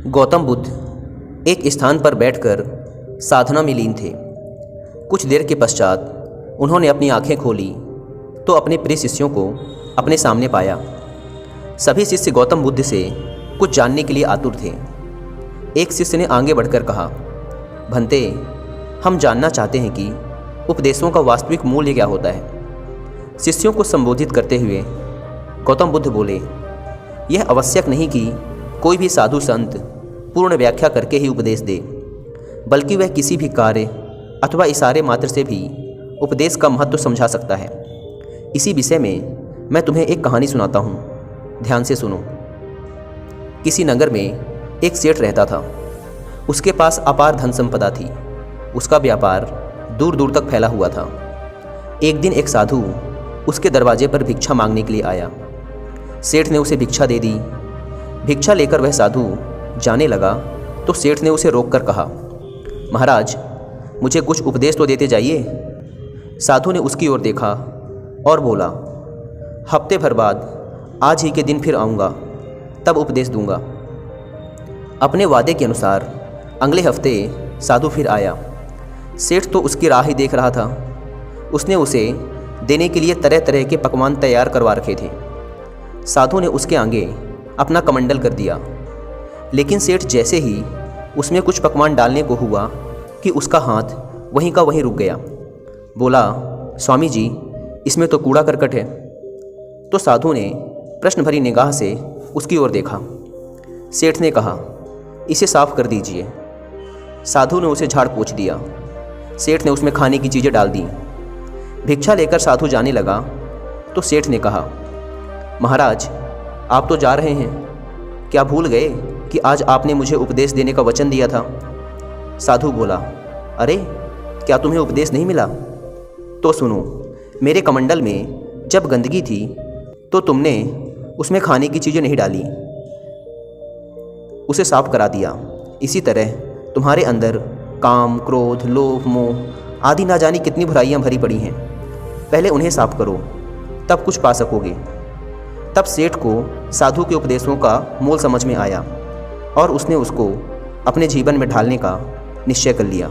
गौतम बुद्ध एक स्थान पर बैठकर साधना में लीन थे। कुछ देर के पश्चात उन्होंने अपनी आंखें खोली तो अपने प्रिय शिष्यों को अपने सामने पाया। सभी शिष्य गौतम बुद्ध से कुछ जानने के लिए आतुर थे। एक शिष्य ने आगे बढ़कर कहा, भंते, हम जानना चाहते हैं कि उपदेशों का वास्तविक मूल्य क्या होता है। शिष्यों को संबोधित करते हुए गौतम बुद्ध बोले, यह आवश्यक नहीं कि कोई भी साधु संत पूर्ण व्याख्या करके ही उपदेश दे, बल्कि वह किसी भी कार्य अथवा इशारे मात्र से भी उपदेश का महत्व समझा सकता है। इसी विषय में मैं तुम्हें एक कहानी सुनाता हूँ, ध्यान से सुनो। किसी नगर में एक सेठ रहता था। उसके पास अपार धन संपदा थी। उसका व्यापार दूर दूर तक फैला हुआ था। एक दिन एक साधु उसके दरवाजे पर भिक्षा मांगने के लिए आया। सेठ ने उसे भिक्षा दे दी। भिक्षा लेकर वह साधु जाने लगा तो सेठ ने उसे रोककर कहा, महाराज, मुझे कुछ उपदेश तो देते जाइए। साधु ने उसकी ओर देखा और बोला, हफ्ते भर बाद आज ही के दिन फिर आऊँगा, तब उपदेश दूंगा। अपने वादे के अनुसार अगले हफ्ते साधु फिर आया। सेठ तो उसकी राह ही देख रहा था। उसने उसे देने के लिए तरह तरह के पकवान तैयार करवा रखे थे। साधु ने उसके आगे अपना कमंडल कर दिया, लेकिन सेठ जैसे ही उसमें कुछ पकवान डालने को हुआ कि उसका हाथ वहीं का वहीं रुक गया। बोला, स्वामी जी, इसमें तो कूड़ा करकट है। तो साधु ने प्रश्न भरी निगाह से उसकी ओर देखा। सेठ ने कहा, इसे साफ कर दीजिए। साधु ने उसे झाड़ पोंछ दिया। सेठ ने उसमें खाने की चीज़ें डाल दी। भिक्षा लेकर साधु जाने लगा तो सेठ ने कहा, महाराज, आप तो जा रहे हैं, क्या भूल गए कि आज आपने मुझे उपदेश देने का वचन दिया था। साधु बोला, अरे, क्या तुम्हें उपदेश नहीं मिला? तो सुनो, मेरे कमंडल में जब गंदगी थी तो तुमने उसमें खाने की चीज़ें नहीं डाली, उसे साफ करा दिया। इसी तरह तुम्हारे अंदर काम, क्रोध, लोभ, मोह आदि ना जाने कितनी बुराइयां भरी पड़ी हैं। पहले उन्हें साफ करो, तब कुछ पा सकोगे। तब सेठ को साधु के उपदेशों का मोल समझ में आया और उसने उसको अपने जीवन में ढालने का निश्चय कर लिया।